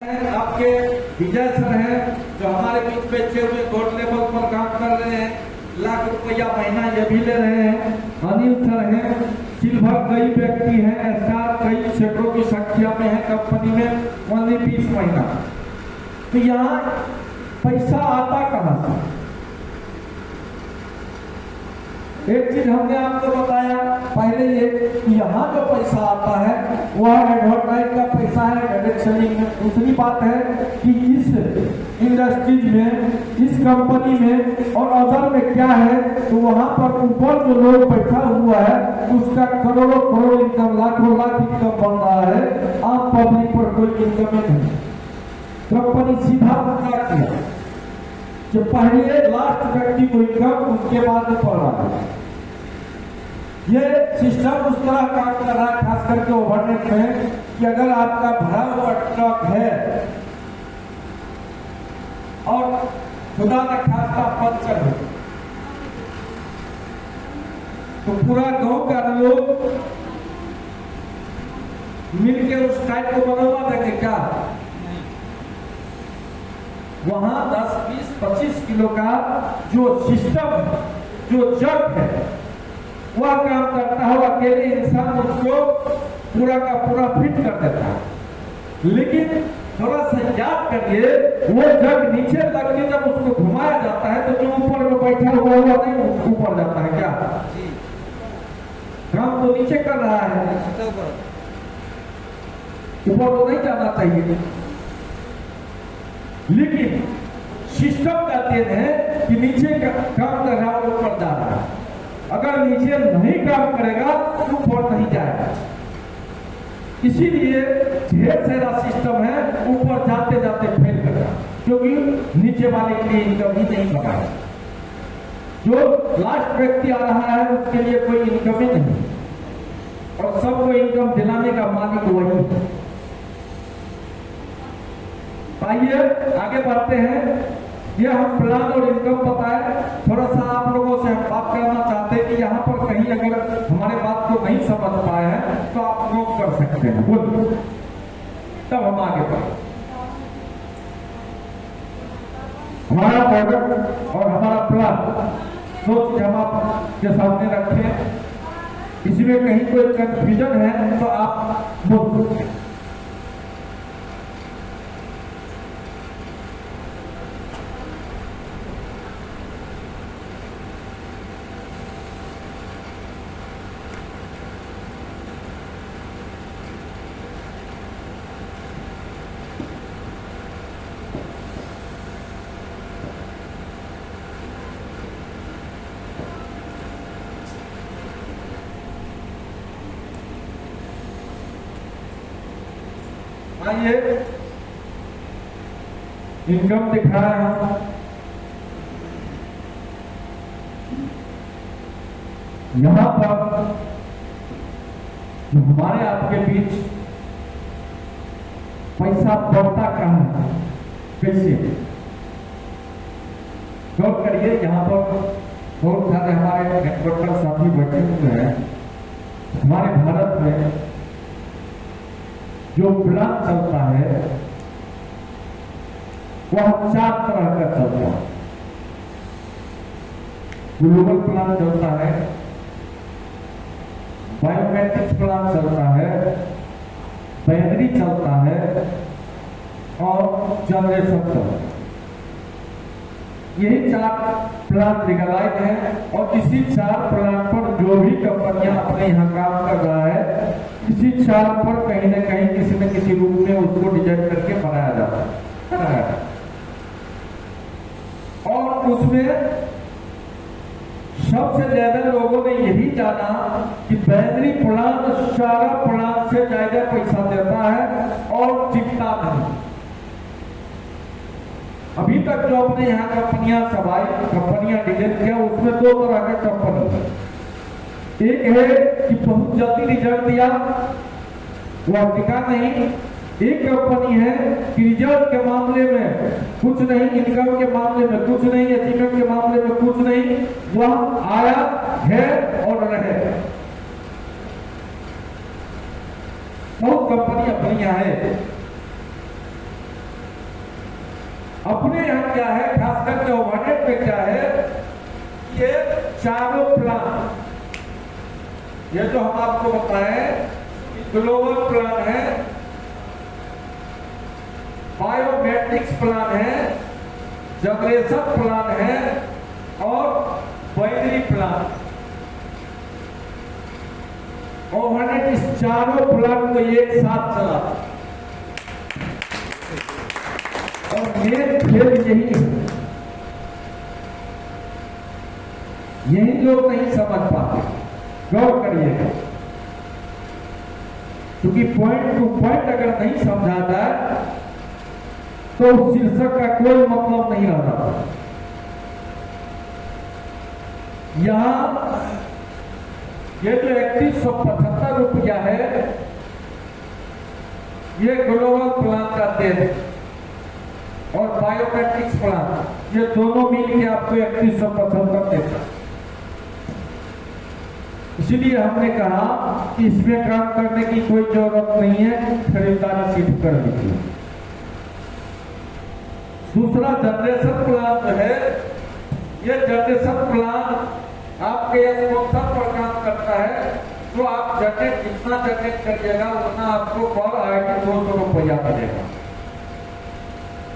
आपके विजय सर हैं जो हमारे बीच में अच्छे हुए गोल्ड लेवल पर काम कर रहे हैं, लाख रुपया महीना ये भी ले रहे हैं। अनिल सर हैं, सिल्वर कई व्यक्ति हैं, स्टार कई सैकड़ों की संख्या में है कंपनी में, ओनली 20 महीना। तो यहाँ पैसा आता कहाँ से? एक चीज हमने आपको बताया पहले ये कि यहाँ जो पैसा आता है वह एडवर्टाइज का पैसा है, डायरेक्ट सेलिंग में। दूसरी बात है कि इस इंडस्ट्रीज में, इस कंपनी में और अदर में क्या है, तो वहां पर ऊपर जो लोग बैठा हुआ है उसका करोड़ों करोड़ इनकम, लाखों लाख इनकम बन रहा है। आम पब्लिक पर कोई इनकम नहीं। कंपनी सीधा क्या किया कि पहले लास्ट व्यक्ति को इनकम, उसके बाद में पड़ रहा है। ये सिस्टम उस तरह काम कर रहा है, खास करके ओवरनेट में, कि अगर आपका भरा हुआ ट्रक है और खुदा न खास्ता पंचर हो तो पूरा गांव का लोग मिलकर उस टाइप को बनवा देंगे क्या? वहां 10, 20, 25 किलो का जो सिस्टम, जो जग है, वह काम करता है। अकेले इंसान उसको पूरा का पूरा फिट कर देता है। लेकिन थोड़ा सा याद करिए, वो जग नीचे लग के जब उसको घुमाया जाता है तो जो ऊपर में बैठा हुआ नहीं ऊपर जाता है क्या? काम तो नीचे कर रहा है, ऊपर तो नहीं जाना चाहिए। लेकिन सिस्टम का देन है कि नीचे का काम कर रहा है, ऊपर जा रहा है। अगर नीचे नहीं काम करेगा तो ऊपर नहीं जाएगा। इसीलिए ढेर सारा सिस्टम है, ऊपर जाते जाते फेल कर रहा, क्योंकि नीचे वाले के लिए इनकम ही नहीं बना है। जो लास्ट व्यक्ति आ रहा है उसके लिए कोई इनकम ही नहीं, और सबको इनकम दिलाने का मालिक वही है। आइए आगे बढ़ते हैं। ये हम प्लान और इनकम बताए। थोड़ा सा आप लोगों से हम बात करना चाहते हैं कि यहाँ पर कहीं अगर हमारे बात को नहीं समझ पाए हैं तो आप नोट कर सकते हैं, बोलिए, तब हम आगे बढ़े। हमारा प्रोडक्ट और हमारा प्लान दो चीज हम आपके सामने रखें। इसमें कहीं कोई कंफ्यूजन है तो आप बोल सकते हैं। आइए इनकम दिखा रहे हैं हम। यहां पर जो हमारे आपके बीच पैसा बढ़ता कहां है, कैसे? गौर करिए, यहां पर बहुत सारे हमारे नेटवर्कर साथी बैठे हुए हैं। हमारे भारत में जो प्लान चलता है वह 4 तरह का चलता है। ग्लोबल प्लान चलता है, बायोमेट्रिक्स प्लान चलता है, बाइनरी चलता है और जनरेशन चलता है। यही 4 प्लान लीगलाइज हैं, और इसी 4 प्लान पर जो भी कंपनियां अपने यहाँ काम कर रहा है, इसी 4 पर कहीं न कहीं किसी न किसी रूप में उसको डिजाइन करके बनाया जाता है। और उसमें सबसे ज्यादा लोगों ने यही जाना कि बाइनरी प्लान सारा प्लान से ज्यादा पैसा देता है और टिकता नहीं। अभी तक जो अपने यहाँ कंपनियां सब आई, कंपनियां डिजाइन किया, उसमें 2 तरह के कंपनी है। एक है कि बहुत जल्दी रिजल्ट दिया, वह टिका नहीं। एक कंपनी है कि रिजल्ट के मामले में कुछ नहीं, इनकम के मामले में कुछ नहीं, अचीवमेंट के मामले में कुछ नहीं, वह आया है और रहे। बहुत कंपनी अपनी है। अपने यहाँ क्या है, खास करके ओवरहेड में क्या है, ये चारों प्लान, ये जो हम आपको बताए, ग्लोबल प्लान है, बायोमेट्रिक्स प्लान है, जनरेशन प्लान है और बाइनरी प्लान। ओवरहेड इस चारों प्लान को एक साथ चला और मेन खेल यही है। यही लोग नहीं समझ पाते, गौर करिएगा, क्योंकि पॉइंट टू पॉइंट अगर नहीं समझा जाए तो उस शीर्षक का कोई मतलब नहीं रह जाता। यहां ये जो 3175 रुपया है, ये ग्लोबल प्लान का देन और बायोमेट्रिक्स प्लान, ये दोनों मिलकर आपको 3175 देता। इसलिए हमने कहा कि इसमें काम करने की कोई जरूरत नहीं है, खरीदारी सिर्फ कर लीजिए। दूसरा जनरेशन प्लान जो है, ये जनरेशन प्लान आपके स्पॉन्सर पर काम करता है, तो आप जनरेट जितना जनरेट करिएगा उतना आपको पर आईडी 200 रुपया मिलेगा।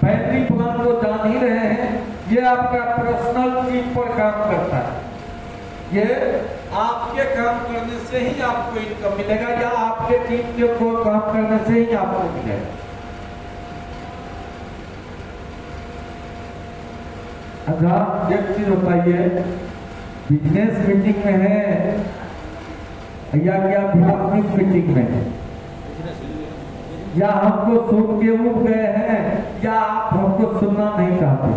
बैटरी प्लान तो जान ही रहे हैं, ये आपका पर्सनल चीज पर काम करता है, ये आपके काम करने से ही आपको इनकम मिलेगा या आपके टीम के को काम करने से ही आपको मिलेगा। अच्छा, एक चीज बताइए, बिजनेस मीटिंग में है या क्या बिजनेस मीटिंग में है, या हमको सुन के उठ गए हैं या आप हमको सुनना नहीं चाहते?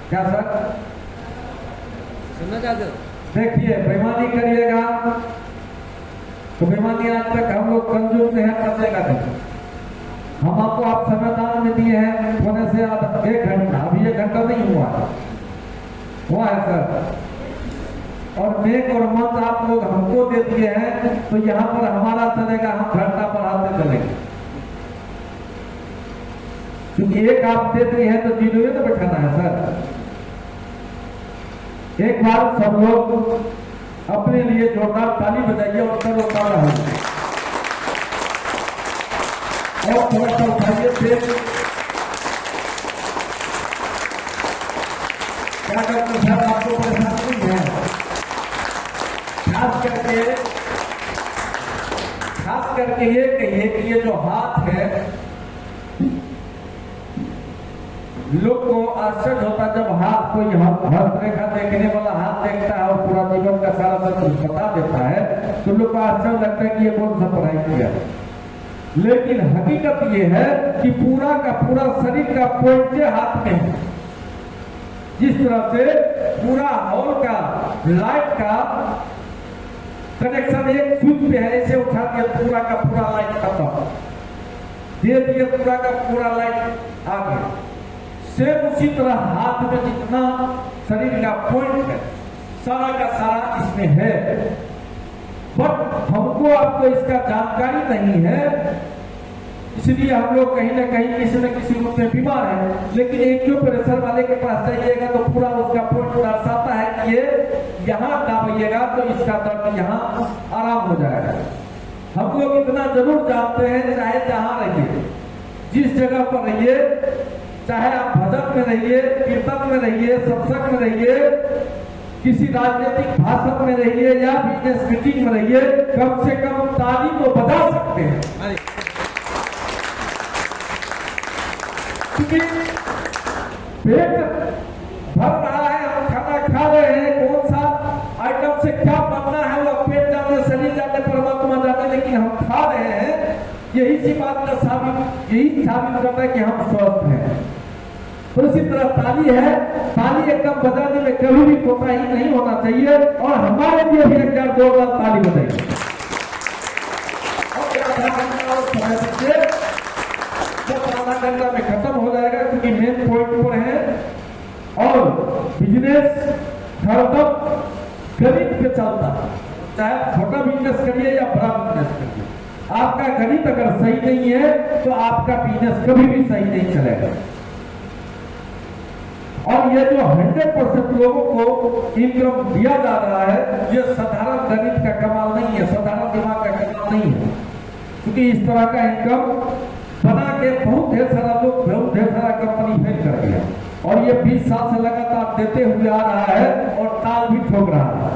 क्या सर सुनना चाहते हो? देखिए, बेईमानी करिएगा तो बेईमानी आज तक हम लोग कंजूस हैं, फंसेगा नहीं। हम आपको आप संविधान में दिए हैं होने से 1 घंटा, अभी 1 घंटा नहीं हुआ है सर, और मेघ और मत आप लोग हमको दे दिए हैं, तो यहाँ पर हमारा चलेगा, हम घंटा बढ़ाते चलेंगे, क्योंकि एक आप दे दिए हैं तो 0 तो बैठाना है सर। एक बार सब लोग अपने लिए जोरदार ताली बजाइए और सर उतारा है और थोड़ा सा उठाइए फिर क्या करते सर, आपको परेशानी नहीं है? खास करके ये कहिए कि ये जो हाथ है, लोग को आश्चर्य होता जब हाथ कोई हस्तरेखा देखने वाला हाथ देखता है और पूरा जीवन का सारा सब बता देता है, तो लोग को आश्चर्य लगता है कि ये कौन सा पढ़ाई किया। लेकिन हकीकत ये है कि पूरा का पूरा शरीर का पोइंटे हाथ में है। जिस तरह से पूरा हॉल का लाइट का कनेक्शन एक स्विच पे है, ऐसे उठा दिया पूरा का पूरा लाइट खत्म, दे दिए पूरा का पूरा लाइट आ गया। सेम उसी तरह हाथ में जितना शरीर का पॉइंट है, सारा का सारा इसमें है, बट हमको आपको इसका जानकारी नहीं है, इसलिए हम लोग कहीं ना कहीं किसी न किसी रूप में बीमार हैं। लेकिन एक जो प्रेशर वाले के पास जाइएगा तो पूरा उसका पॉइंट दर्शाता है कि ये यहाँ दाबिएगा तो इसका दर्द यहाँ आराम हो जाएगा। हम लोग इतना जरूर जानते हैं, चाहे जहाँ रहिए, जिस जगह पर रहिए, चाहे आप भजन में रहिए, कीर्तन में रहिए, सत्संग में रहिए, किसी राजनीतिक भाषण में रहिए या बिजनेस मीटिंग में रहिए, कम से कम ताली तो बजा सकते हैं। क्योंकि पेट भर रहा है, हम खाना खा रहे हैं, कौन सा आइटम से क्या बनना है वो पेट जाने, शरीर जाने, परमात्मा जाने, लेकिन हम खा रहे हैं। यही सी बात का यही साबित करता है कि हम स्वस्थ हैं। तो इसी तरह ताली है, ताली एकदम बजाने में कभी भी कोताही नहीं होना चाहिए, और हमारे लिए भी एक बार 2 बार ताली बजाइए। आधा घंटा में खत्म हो जाएगा, क्योंकि मेन पॉइंट पर है और बिजनेस हरदम गरीब पे चलता है, चाहे छोटा बिजनेस करिए या बड़ा बिजनेस करिए, आपका गणित अगर सही नहीं है तो आपका बिजनेस कभी भी सही नहीं चलेगा। और ये जो 100% लोगों को इनकम दिया जा रहा है, ये साधारण गणित का कमाल नहीं है, साधारण दिमाग का कमाल नहीं है, क्योंकि इस तरह का इनकम बना के बहुत ढेर सारा लोग, बहुत ढेर सारा कंपनी फेल कर गया, और ये 20 साल से लगातार देते हुए आ रहा है और ताल भी ठोक रहा है।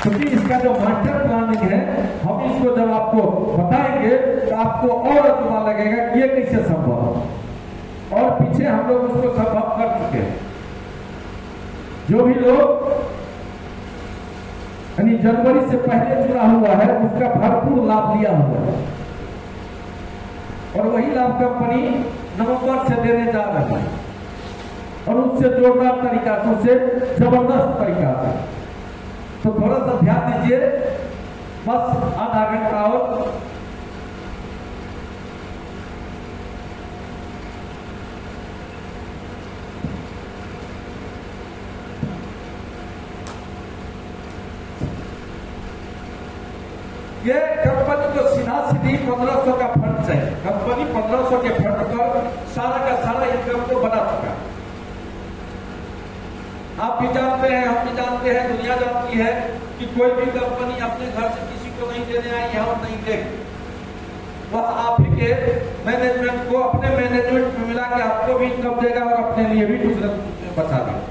क्योंकि इसका जो मास्टर प्लानिंग है, हम इसको जब आपको बताएंगे तो आपको और अचंभा लगेगा कि ये कैसे संभव है, और पीछे हम लोग उसको संभव कर चुके हैं। जो भी लोग यानी जनवरी से पहले जुड़ा हुआ है उसका भरपूर लाभ लिया हुआ है, और वही लाभ कंपनी नवंबर से देने जा रही है, और उससे जोरदार तरीका से, उससे जबरदस्त तरीका से। तो थोड़ा सा ध्यान दीजिए, बस आधा घंटा और ये कंपनी को सीधा सीधी 1500 का फंड चाहिए। कंपनी 1500 के फंड पर सारा का सारा इनकम को बना चुका। आप भी जानते हैं, हम भी जानते हैं, दुनिया जानती है कि कोई भी कंपनी अपने घर से किसी को नहीं देने आई है और नहीं देगी। वह आप ही के मैनेजमेंट को, अपने मैनेजमेंट में मिला के आपको भी इनकम देगा और अपने लिए भी दूसरे बचा देगा।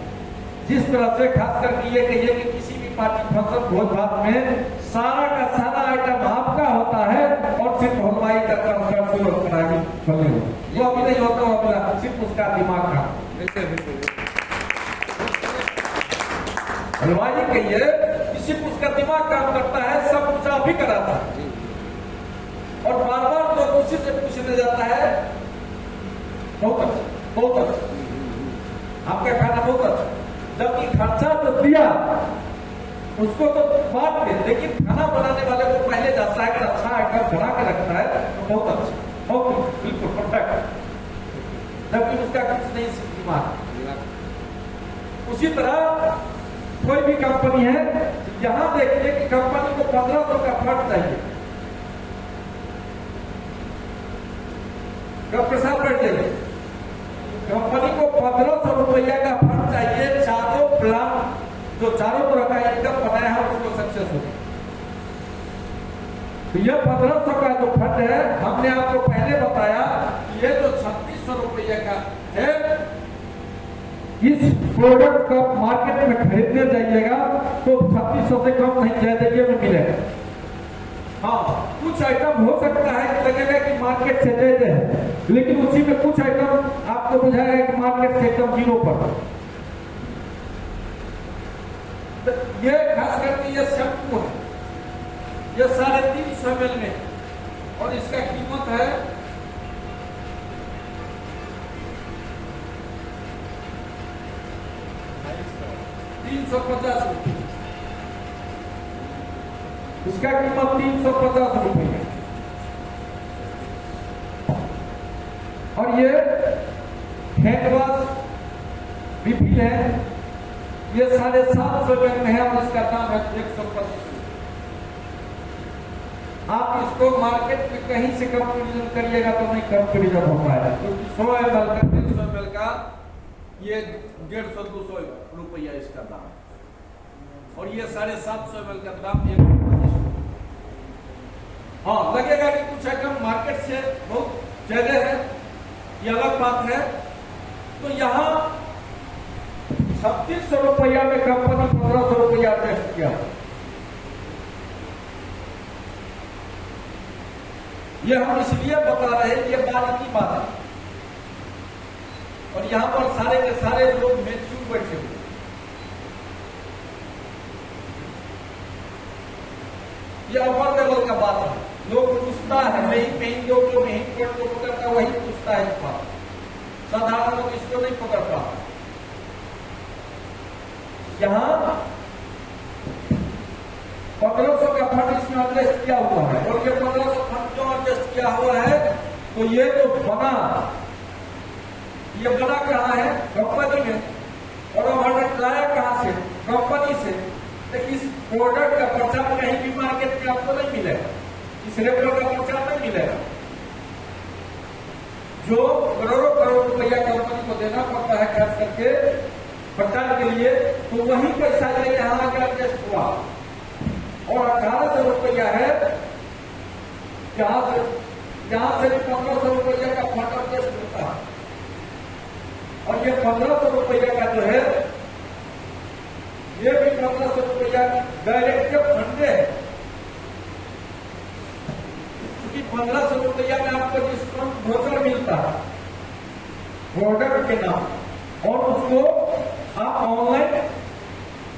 जिस तरह से खास करके ये कहिए कि किसी भी पार्टी फंक्शन भोज भात में सारा का सारा आइटम आपका होता है और सिर्फ हलवाई का काम करते हो, वो अभी नहीं होता, वो अभी सिर्फ उसका दिमाग का। हलवाई कहिए कि सिर्फ उसका दिमाग काम करता है, सब कुछ आप ही कराता है, और बार बार तो उसी से पूछने जाता है बहुत अच्छा, बहुत अच्छा, आपका खाना बहुत अच्छा, जबकि खर्चा तो दिया उसको तो बात दे, लेकिन खाना बनाने वाले को पहले जाता है कि अच्छा आइटम बना के रखता है तो बहुत अच्छा, बहुत बिल्कुल परफेक्ट, जबकि उसका कुछ नहीं दिमाग। उसी तरह कोई भी कंपनी है, यहां देखिए कि कंपनी को 1500 का फंड चाहिए। प्रसाद बैठे, कंपनी को 1500 रुपया का फंड चाहिए, चारों प्लान जो चारों तरह का इनकम बनाया है उसको सक्सेस हो। तो यह 1500 का जो फंड है, हमने आपको पहले बताया कि ये जो 3600 रुपये का है, इस प्रोडक्ट का मार्केट में खरीदने जाइएगा तो 3600 से कम नहीं ज्यादा में मिलेगा। हाँ, कुछ आइटम हो सकता है कि लगेगा कि मार्केट से दे दे, लेकिन उसी में कुछ आइटम आपको बुझाएगा कि मार्केट से एकदम 0 पर। तो ये खास करके ये शैम्पू है, ये 350 ml में, और इसका कीमत है 350 रुपये। इसका कीमत 350 रुपये, और ये हैंड वॉश रिफिल है, ये 750 रुपये में है, और इसका दाम है 125। आप इसको मार्केट में कहीं से कंपेरिजन करिएगा तो नहीं कंपेरिजन हो पाएगा, क्योंकि 100 ml का 300 ml का ये 150-200 रुपया इसका दाम, और ये 750 ml का दाम 125। हाँ, लगेगा कि कुछ आइटम मार्केट से बहुत ज्यादा है, ये अलग बात है। तो यहाँ 3600 रुपया में कंपनी 1500 रुपया टेस्ट किया। ये हम इसलिए बता रहे हैं कि ये बारीकी बात है, और यहां पर सारे के सारे लोग मैच्योर बैठे हुए। ये अपर लेवल का बात है, लोग पूछता है नहीं कहीं जो नहीं को पकड़ता वही पूछता है इस बात, साधारण लोग इसको नहीं पकड़ पाते। यहां 1500 का फंड इसमें एडजस्ट किया हुआ है, और ये 1500 फंड जो एडजस्ट किया हुआ है, तो ये जो बना, ये बना कहाँ है? कंपनी में, और वो फंड लाया कहाँ से? कंपनी से। इस प्रोडक्ट का प्रचार कहीं भी मार्केट में आपको नहीं मिलेगा, इस रेपो का प्रचार नहीं मिलेगा। जो करोड़ों करोड़ रुपया कंपनी को देना पड़ता है खर्च करके प्रचार के लिए, तो वही पैसा ये यहाँ आकर एडजस्ट हुआ और 1800 रुपया है, जहां से भी 1500 रुपया का फंड एडजस्ट होता है। और ये 1500 रुपया का जो है, ये भी 1500 रुपया डायरेक्ट फंड है, क्योंकि 1500 रुपया में आपको डिस्काउंट वोचर मिलता है प्रोडक्ट के नाम, और उसको आप ऑनलाइन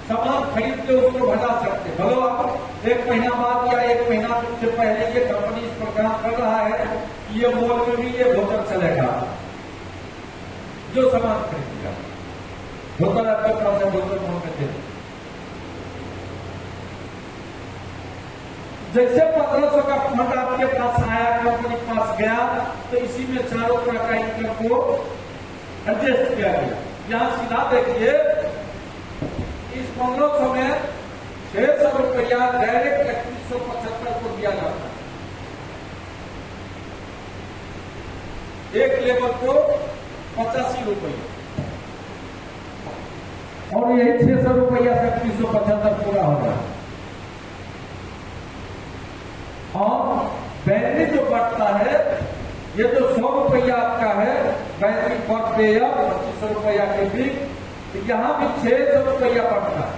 सामान खरीद के उसको बढ़ा सकते। भलो आप 1 महीना बाद या 1 महीना से पहले ये कंपनी इस पर काम कर रहा है, ये मॉल में भी ये वोचर चलेगा, जो सामान खरीदेगा वोचर आपके पास है, वोचर मॉल में दे। जैसे 1500 का फंड आपके पास आया, कंपनी के पास गया, तो इसी में चारों तरह का इनकम को एडजस्ट किया गया। यहां सीधा देखिए, इस 1500 में 600 रुपया डायरेक्ट 3175 को दिया जाता है, एक लेबर को 85 रुपये, और यही 600 रुपया से 3175 पूरा हो रहा है। और बैटरी जो बढ़ता है, ये जो 100 रुपया आपका है बैटरी पर डे 2500 रुपया के बीच, तो यहाँ भी 600 रुपया बढ़ता है,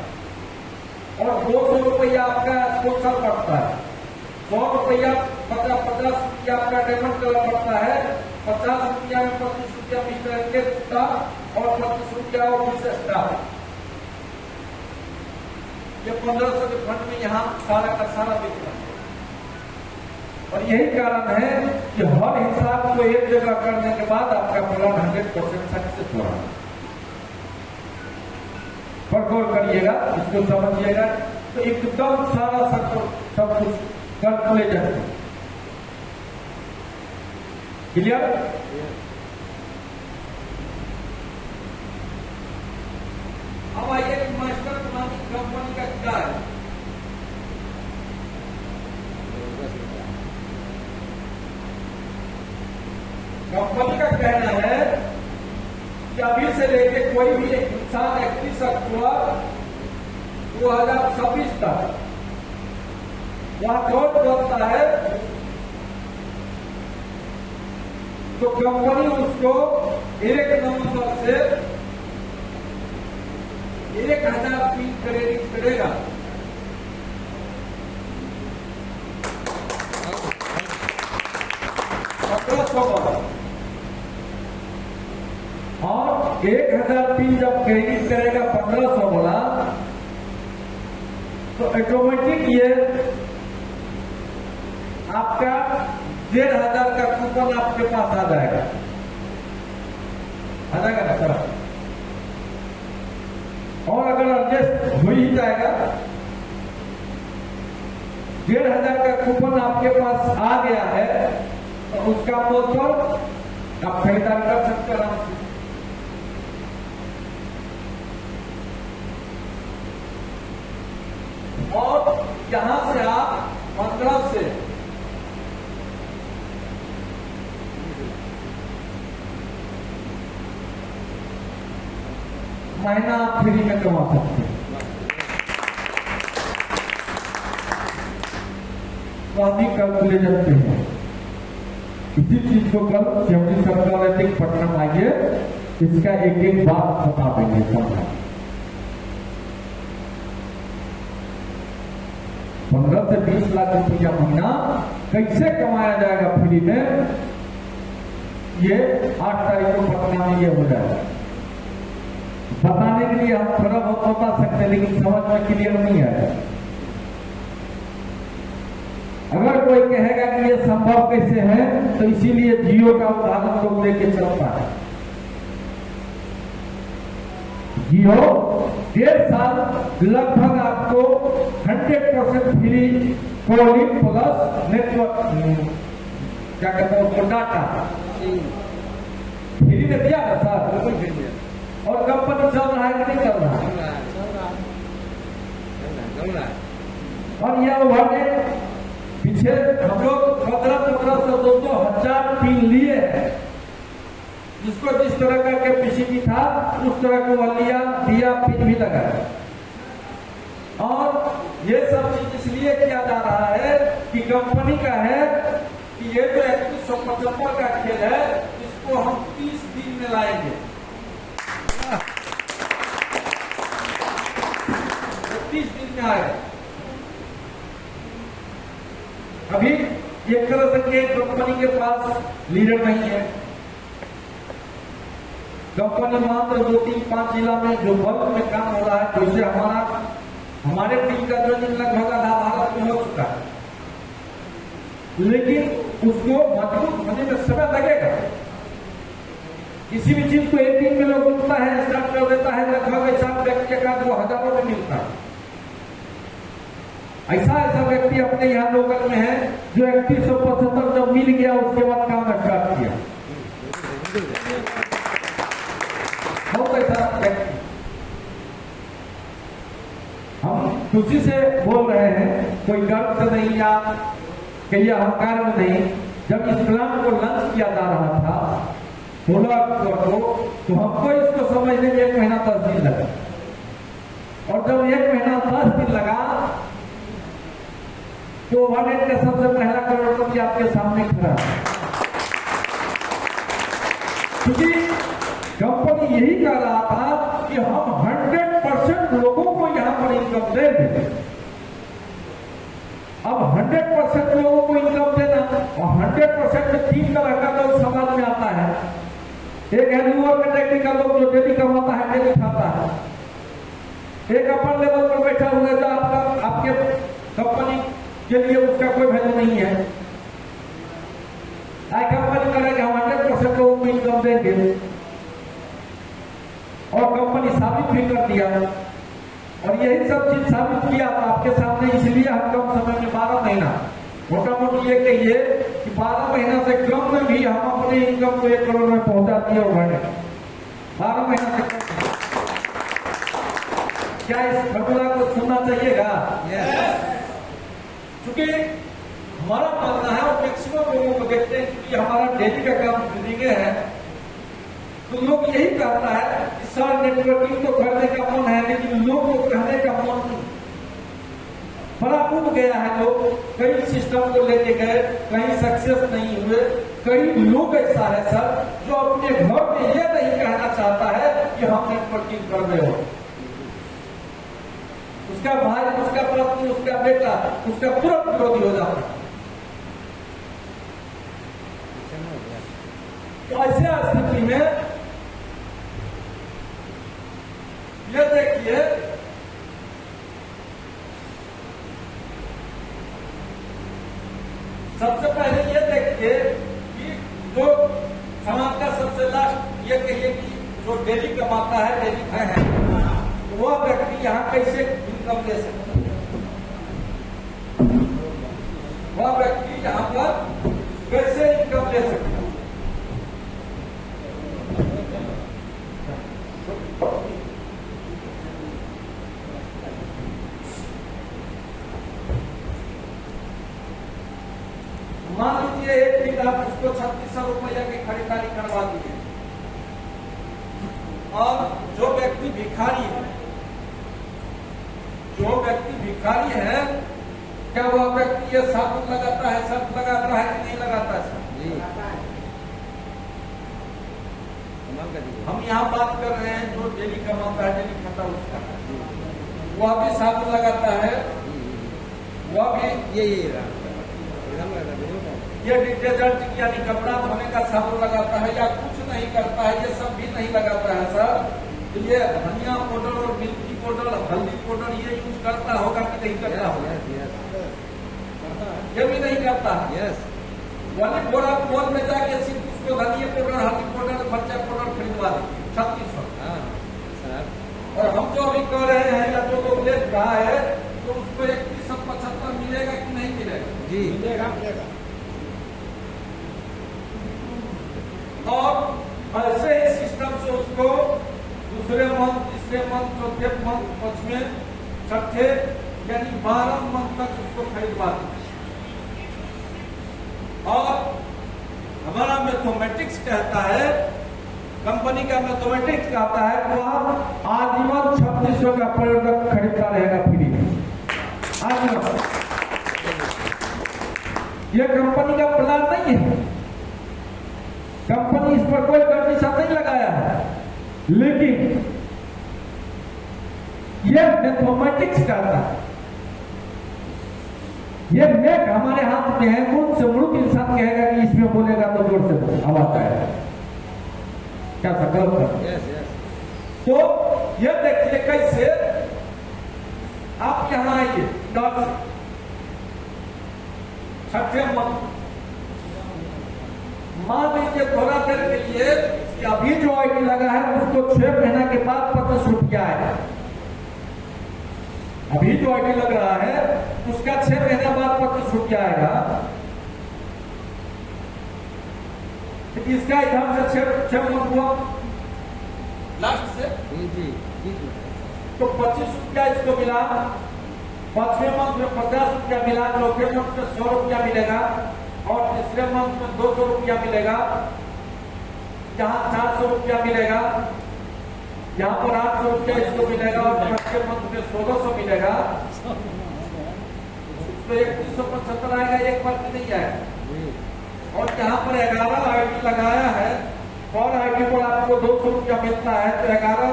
और 200 रुपया आपका सोशल बढ़ता है, 100 रुपया 50 रुपया आपका डायमंड कलर बढ़ता है, 50 रुपया में 25 रुपया मिस्टर के स्टाफ और 25 रुपया ऑफिस स्टाफ। ये 1500 के फंड में यहाँ सारा का सारा बिक रहा है। और यही कारण है कि हर हिसाब को एक जगह करने के बाद आपका प्लान 100% सक्सेस हो रहा है। पर गौर करिएगा, इसको समझिएगा, तो एकदम सारा सब कुछ कैलकुलेट है। क्लियर? अब आइए कि मास्टर कंपनी का क्या है। कंपनी का कहना है कि अभी से लेके कोई भी इंसान 31 अक्टूबर 2026 तक वहां जॉब करता है, तो कंपनी उसको 1 नवंबर से 1000 फीस क्रेडिट करेगा। और 1000 पिन जब क्रेडिट करेगा 1500 वाला, तो ऑटोमेटिक ये आपका 1500 का कूपन आपके पास आ जाएगा ना सर। और अगर एडजस्ट हो ही जाएगा, 1500 का कूपन आपके पास आ गया है, तो उसका मतलब आप खरीदारी कर सकते आराम से। और यहां से आप 15 से महीना आप फ्री में कमा सकते हैं। तो आप ही कैलकुलेट करते हैं। इसी चीज को कल सेवनी सर्कल पटना आइए, इसका एक बात बता देंगे। समझा 15 से 20 लाख रुपया महीना कैसे कमाया जाएगा फ्री में, ये 8 तारीख को पटना में ये हो जाएगा। बताने के लिए हम थोड़ा बहुत बता सकते हैं, लेकिन समझ में क्लियर नहीं है। अगर कोई कहेगा कि ये संभव कैसे है, तो इसीलिए जियो का उदाहरण लोग लेके चलता है। जियो 1.5 साल लगभग आपको 100% फ्री कॉलिंग प्लस नेटवर्क, क्या कहते हैं उसको, डाटा फ्री में दिया ना सर, बिल्कुल फ्री दिया। और कंपनी चल रहा है कि नहीं चल रहा है? चल रहा है। और यह ओवरहेड पीछे हम लोग 1500 2,000 पिन लिए हैं, जिसको जिस तरह का कैपेसिटी था उस तरह को वह लिया, दिया, पिन भी लगाया। और ये सब चीज इसलिए किया जा रहा है कि कंपनी का है कि ये जो 175 का खेल है इसको हम 30 दिन में लाएंगे। 30 दिन में आएगा। अभी एक तरह से कंपनी के पास लीडर नहीं है। कंपनी मात्र 2, 3, 5 जिला में जो बल्क में काम हो रहा है, जैसे हमारे टीम का ट्रेनिंग लगभग आधा भारत में हो चुका है, लेकिन उसको मजबूत होने में समय लगेगा। किसी भी चीज को एक दिन में लोग मिलता है, स्टार्ट कर देता है, लगभग ऐसा व्यक्ति का 2,000 में मिलता है। ऐसा व्यक्ति अपने यहाँ लोकल में है जो 3175 जब मिल गया उसके बाद काम स्टार्ट किया। बहुत ऐसा व्यक्ति हम खुशी से बोल रहे हैं, कोई गर्व से नहीं या कहीं अहंकार में नहीं। जब इस प्लान को लॉन्च किया जा रहा था 16 अक्टूबर को, तो हमको इसको समझने में 1 महीना 10 दिन लगा। और जब 1 महीना 10 दिन लगा तो ओवरहेड का सबसे पहला करोड़पति आपके सामने खड़ा है। क्योंकि कंपनी यही कह रहा था कि हम 100% लोगों को यहां पर इनकम देंगे। अब 100% लोगों को इनकम देना और 100% में 3 तरह का लोग समाज में आता है। एक है लोअर कैटेगरी का लोग जो डेली कमाता है, डेली खाता है। एक अपर लेवल पर बैठा हुआ है जो आपके कंपनी के लिए उसका कोई वैल्यू नहीं है। कंपनी करेगा 100% लोगों को इनकम देंगे और कंपनी साबित भी कर दिया। और यही सब चीज साबित किया था आपके सामने, इसलिए हम कम समय में 12 महीना, मोटा मोटी ये कहिए कि 12 महीना से कम में भी हम अपने इनकम को 1 करोड़ में पहुंचा दिए। उन्होंने 12 महीना से कम। क्या इस फॉर्मूला को सुनना चाहिएगा? क्योंकि हमारा मानना है और मैक्सिमम लोगों को देखते हैं, क्योंकि हमारा डेली का काम बिल्डिंग है, तो लोग यही कहता है कि सर नेटवर्किंग तो करने का मन है, लेकिन लोग को कहने का मन नहीं। बड़ा उब गया है। लोग कई सिस्टम को लेके गए, कहीं सक्सेस नहीं हुए। कई लोग ऐसा है सर जो अपने घर में ये नहीं कहना चाहता है कि हम नेटवर्किंग कर रहे हो। उसका भाई, उसका पत्नी, उसका बेटा, उसका तुरंत विरोधी हो जाता है। तो ऐसे स्थिति में ये देखिए, सबसे पहले ये देखिए कि जो समाज का सबसे लास्ट ये कहिए कि जो डेली कमाता है, डेली है, वह व्यक्ति यहाँ कैसे इनकम ले सकता है? वह व्यक्ति यहाँ पर कैसे इनकम ले सकता है? मान लीजिए एक दिन आप उसको 3600 रुपया की खरीदारी करवा दिए, और जो व्यक्ति भिखारी है, क्या वह व्यक्ति ये साबुन लगाता है, सर्फ लगाता है कि नहीं लगाता है? हम यहाँ बात कर रहे हैं जो डेली कमाता है, डेली खाता है, उसका वह भी साबुन लगाता है, वह भी ये डिटर्जेंट यानी कपड़ा धोने का साबुन लगाता है या कुछ नहीं करता है, ये सब भी नहीं लगाता है सर। तो ये धनिया पाउडर और मिर्ची पाउडर, हल्दी पाउडर ये यूज करता होगा कि नहीं करता होगा? ये भी नहीं करता है। वाली बोरा मॉल में जाके सिर्फ उसको धनिया पाउडर, हल्दी पाउडर, मर्चा पाउडर खरीदवा दी 3600। और हम जो अभी कह रहे हैं या जो लोग ले रहा है, तो उसको 3175 मिलेगा कि नहीं मिलेगा? जी मिलेगा। और ऐसे ही सिस्टम से उसको दूसरे मंथ, तीसरे मंथ, चौथे मंथ, 5वें, 6ठे यानी 12 मंथ तक उसको खरीदवा दें। और हमारा मैथमेटिक्स कहता है, कंपनी का मैथमेटिक्स कहता है वह आजीवन 3600 का प्रोडक्ट खरीदता रहेगा फ्री में, आजीवन। यह कंपनी का प्लान नहीं है, कंपनी इस पर कोई कंडीशन नहीं लगाया है, लेकिन यह मैथमेटिक्स कहता है। ये नेक हमारे हाथ में है। मूर्ख से मूर्ख इंसान कहेगा कि इसमें बोलेगा तो जोर से आवाज आएगा, क्या सकल कर। तो ये देखिए कैसे आप यहां आइए 10 छठे मंथ, मान लीजिए थोड़ा देर के लिए कि अभी जो आईडी लगा है उसको 6 महीना के बाद 25 रुपया आएगा। अभी जो आईडी लग रहा है उसका 6 महीना बाद 25 रुपया आएगा। तो इसका इधर से 6 मंथ हुआ लास्ट से, तो 25 रुपया इसको मिला। 5वें मंथ में 50 रुपया मिला, चौथे मंथ में 100 रुपया मिलेगा और तीसरे मंथ में 200 रुपया मिलेगा। यहाँ 400 रुपया मिलेगा, यहाँ पर 800 रुपया इसको मिलेगा और छठे मंथ में 1600 मिलेगा। तो 3175 आएगा, एक बार नहीं आएगा। और यहाँ पर 11 आईडी लगाया है और आईडी पर आपको 200 रुपया मिलता है, तो 11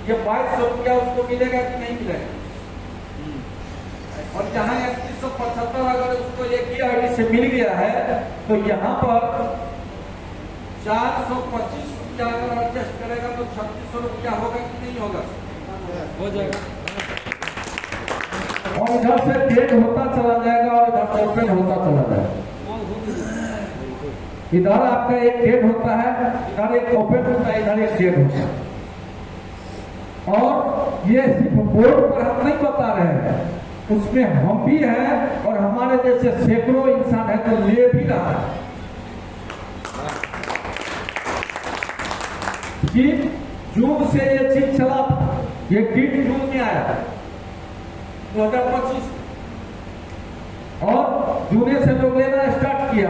ये 2200 रुपया उसको मिलेगा कि नहीं मिलेगा। और जहां 3175 अगर उसको एक ही आईडी से मिल गया है तो यहाँ पर 425 रुपया अगर एडजस्ट करेगा तो 3600 रुपया होगा कि नहीं होगा, हो जाएगा। और इधर से डेट होता चला जाएगा और इधर से ओपन होता चला जाएगा। इधर आपका एक डेट होता है, इधर एक ओपन होता है, इधर एक डेट होता है। और ये सिर्फ बोर्ड पर हम नहीं बता रहे हैं, उसमें हम भी हैं और हमारे जैसे सैकड़ों इंसान है तो ले भी रहा है। कि जून से ये चीज चला था, ये किट जून में आया 2025 और जूने से लोग लेना स्टार्ट किया।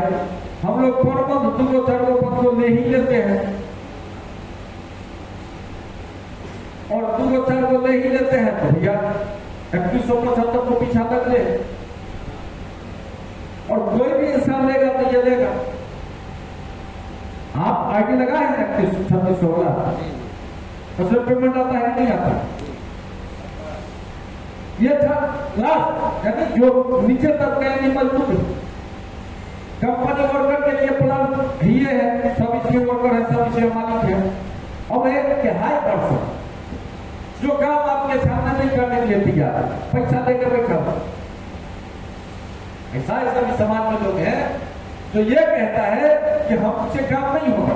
हम लोग पर मंथ 2 4 5 ले ही लेते हैं और 2 4 ले ही लेते हैं, तो भैया 3175 को पीछा तक ले। और कोई भी इंसान लेगा तो ये लेगा। आप आईडी लगाए हैं 31 वाला, उसमें पेमेंट आता है नहीं आता। ये था लास्ट, यानी जो नीचे तक का एनिमल टूट। कंपनी वर्कर के लिए प्लान ये है, सब इसके वर्कर है, सब इसके मालिक है। अब एक हाई पर्सन जो काम आपके सामने नहीं करने के लिए तैयार, पैसा देकर बैठा, ऐसा ऐसा भी समाज में लोग हैं जो ये कहता है कि हमसे काम नहीं होगा।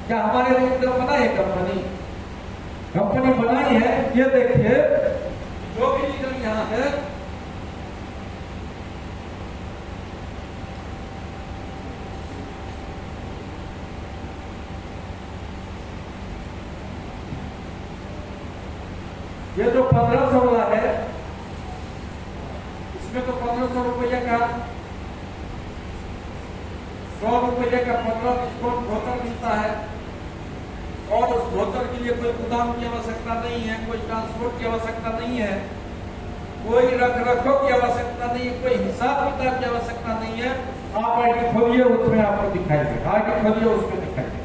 क्या हमारे लिए बनाई है कंपनी बनाई है। ये देखिए जो भी लीडर यहाँ है, ये जो 1500 वाला है, इसमें तो 1500 रुपये का 100 रुपये का 15 डिस्काउंट वोचर मिलता है। और उस वोचर के लिए कोई गोदाम की आवश्यकता नहीं है, कोई ट्रांसपोर्ट की आवश्यकता नहीं है, कोई रख रखाव की आवश्यकता नहीं है, कोई हिसाब किताब की आवश्यकता नहीं है। आप आईडी खोलिए, उसमें आपको दिखाई देगा, आईडी खोलिए उसमें दिखाई देगा।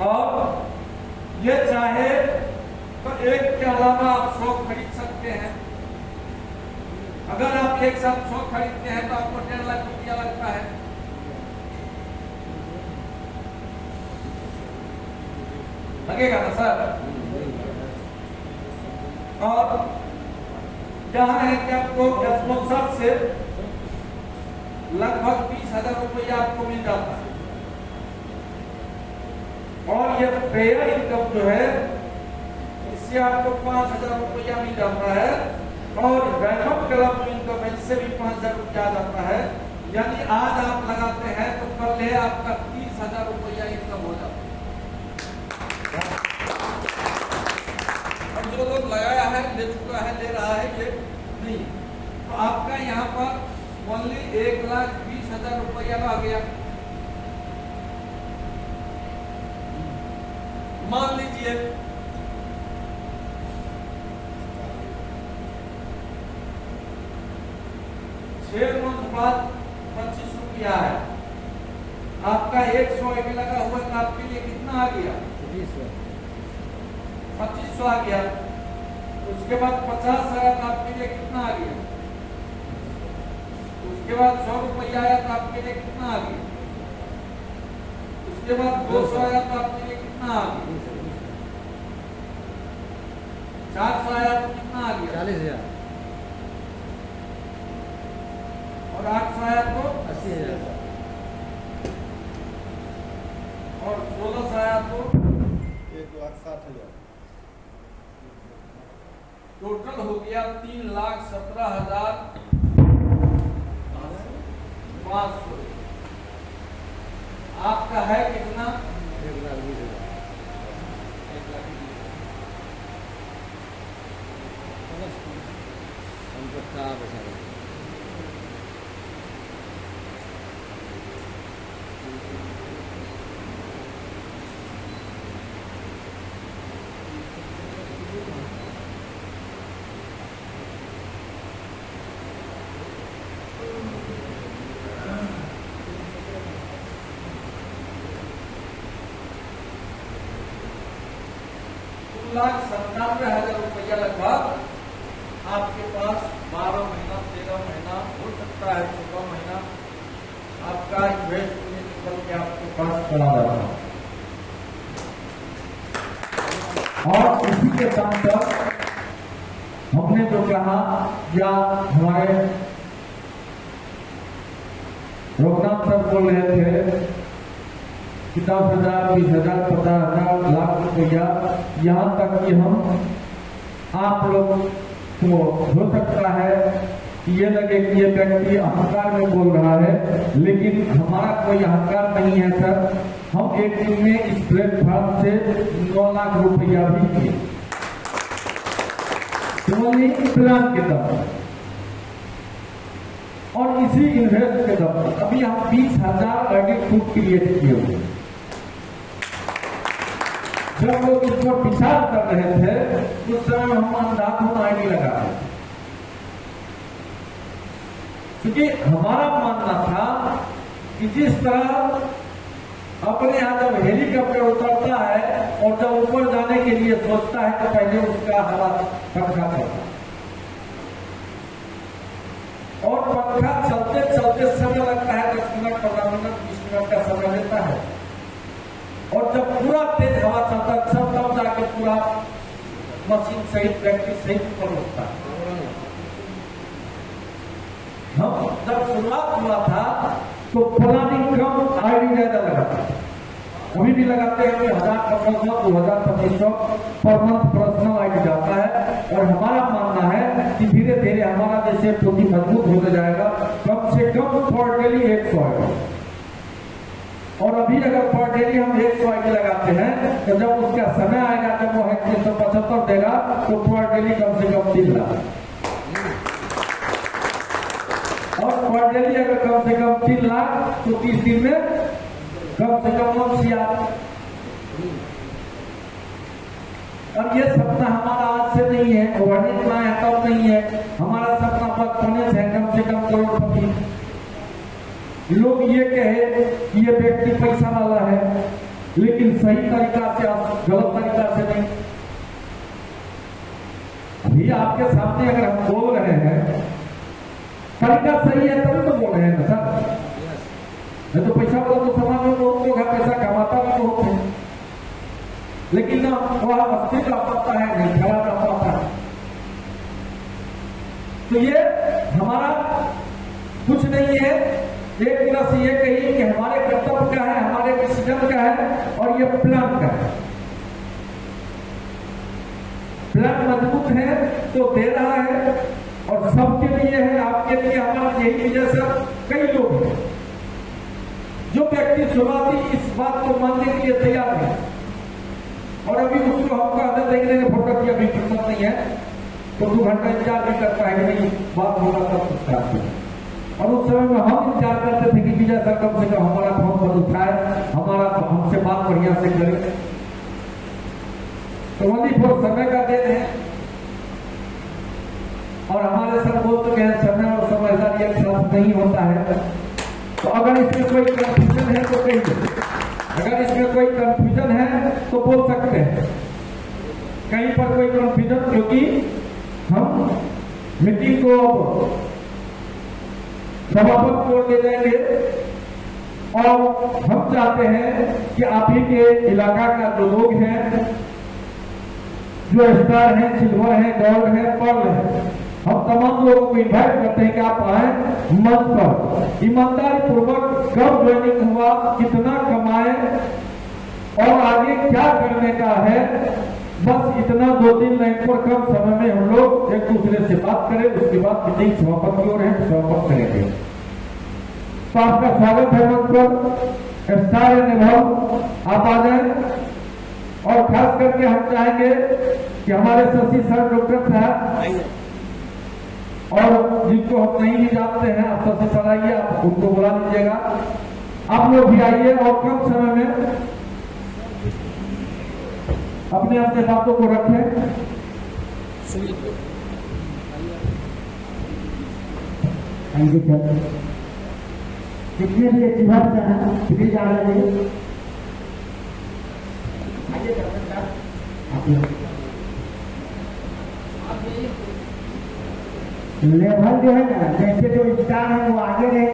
और ये चाहे तो एक के अलावा आप 100 खरीद सकते हैं। अगर आप एक साथ 100 खरीदते हैं तो आपको 1.5 लाख रुपया लगता है। लगेगा ना सर? और यहाँ है कि आपको स्पॉन्सर से लगभग 20,000 रुपया आपको मिल जाता है। और ये पेयर इनकम जो है इससे आपको 5,000 रुपया मिल जाता है। और बैकअप क्लब जो इनकम है इससे भी 5,000 रुपया आ जाता है। यानी आज आप लगाते हैं तो कल आपका 30,000 रुपया इनकम हो जाता है। और जो लोग लगाया है, ले चुका है, ले रहा है, ये नहीं। तो आपका यहाँ पर ओनली 1,20,000 रुपया आ गया। मान लीजिए 6 मंथ बाद 25 रुपया है, आपका 100 एक लगा हुआ है, तो आपके लिए कितना आ गया? 2500 आ गया। उसके बाद 50 आया तो आपके लिए कितना आ गया? उसके बाद 100 रुपया आया तो आपके लिए कितना आ गया? उसके बाद 200 आया तो आपके लिए कितना आ गया? 400 आया तो कितना आ गया? 40,000 और 800 आया तो 80,000 और 1600 आया तो 1,60,000। टोटल हो गया 3,17,500। आपका है कितना? 1,20,000 हमको क्या बचा रहा है? ₹2,97,000 रुपया लगभग आपके पास 12 महीना 13 महीना हो सकता है, 14 महीना आपका इन्वेस्टमेंट निकल के आपके पास चला जाता है। और इसी के साथ साथ हमने जो कहा, या हमारे रघुनाथ सर बोल रहे थे 10,000, 20,000, 50,000, लाख रुपया, यहाँ तक कि हम आप लोग को हो सकता है कि ये लगे कि ये व्यक्ति अहंकार में बोल रहा है, लेकिन हमारा कोई अहंकार नहीं है सर। हम एक दिन में इस प्लेटफॉर्म से 9 लाख रुपया भी किए, प्लान के दम और इसी इन्वेस्ट के दम। अभी हम 20,000 अर्निंग खुद क्रिएट किए हुए। जब लोग इस पर विचार कर रहे थे उस समय हम अंधाधुन आईडी लगा रहे थे, क्योंकि हमारा मानना था कि जिस तरह अपने यहाँ जब हेलीकॉप्टर उतरता है और जब ऊपर जाने के लिए सोचता है तो पहले उसका हवा पंखा चलता है, और पंखा चलते चलते समय लगता है 10 मिनट, 15 मिनट, 20 मिनट का समय लेता है। और जब पूरा तेज हवा चलता है तब जाके पूरा मशीन सहित व्यक्ति सहित ऊपर उठता है। हम जब शुरुआत हुआ था तो प्लानिंग कम आईडी ज्यादा लगा था, अभी भी लगाते हैं 1,000, 1,500, 2,000, 2,500 पर मंथ पर्सनल आईडी जाता है। और हमारा मानना है कि धीरे धीरे हमारा जैसे पूंजी मजबूत होता जाएगा, कम से कम पर डेली 100 आएगा। और अभी अगर पर डेली हम 100 आईडी लगाते हैं तो जब उसका समय आएगा, जब वो 375 देगा तो पर डेली कम से कम 3 लाख, और पर डेली अगर कम से कम 3 लाख तो 30 दिन में कम से कम 1,00,000। और ये सपना हमारा आज से नहीं है, ओवरनीट ना है तब नहीं है, हमारा सपना बचपने से है कम से कम करोड़पति। लोग ये कहे कि ये व्यक्ति पैसा वाला है, लेकिन सही तरीका से, गलत तरीका से नहीं। अभी आपके सामने अगर हम बोल रहे हैं, तरीका सही है तभी तो बोल रहे हैं ना सर। नहीं तो पैसा वाला तो समाज में बहुत लोग पैसा कमाता भी बहुत है, लेकिन ना वह अस्थिर का पाता है, नहीं खड़ा का पाता है। तो ये हमारा कुछ नहीं है, एक तरह से ये कहिए कि हमारे कर्तव्य का है, हमारे डिसीजन का है, और ये प्लान का है। प्लान मजबूत है तो दे रहा है, और सबके लिए है, आपके लिए, हमारा यही वजह से कई लोग हैं जो व्यक्ति शुरुआती इस बात को मानने के लिए तैयार है और अभी उसको हम कहते थे कि नहीं फोटो की अभी फुर्सत नहीं है, तो 2 घंटा इंतजार भी करता है कि नहीं बात होगा तब कुछ करते हैं। और उस समय में हम इंतजार करते थे कि विजय सर कम से कम हमारा फोन पर उठाए, हमारा हमसे बात बढ़िया से करे। तो वही बहुत समय का देन है, और हमारे सर बोल चुके हैं समय और समझदारी एक साथ नहीं होता है। तो अगर इसमें कोई कंफ्यूजन है तो कहिए, अगर इसमें कोई कंफ्यूजन है तो बोल सकते हैं कहीं पर कोई कंफ्यूजन, क्योंकि हम मीटिंग को समापन की ओर ले जाएंगे और हम चाहते हैं कि आप ही के इलाका का जो लोग हैं, जो स्टार हैं, सिल्वर है, गोल्ड है, पर्ल है, हम तमाम लोगों को इन्वाइट करते हैं कि आप आए मंच पर, ईमानदारी पूर्वक कब ज्वाइनिंग हुआ, कितना कमाए और आगे क्या करने का है, बस इतना 2-3 लाइन पर कम समय में हम लोग एक दूसरे से बात करें। उसके बाद मीटिंग समापन की ओर है, समापन करेंगे। तो आपका स्वागत है मंच पर, स्टार अनुभव आप आ जाए। और खास करके हम चाहेंगे कि हमारे शशि सर, डॉक्टर साहब, और जिनको हम नहीं भी जानते हैं, आप शशि सर आइए, आप उनको बुला लीजिएगा, आप लोग भी आइए और कम समय में अपने अपने बातों को रखें। जितने भी एक्टिवर्स हैं प्लीज आ जाइए। लेवल जो है ना, जैसे जो स्टार है वो आगे रहे।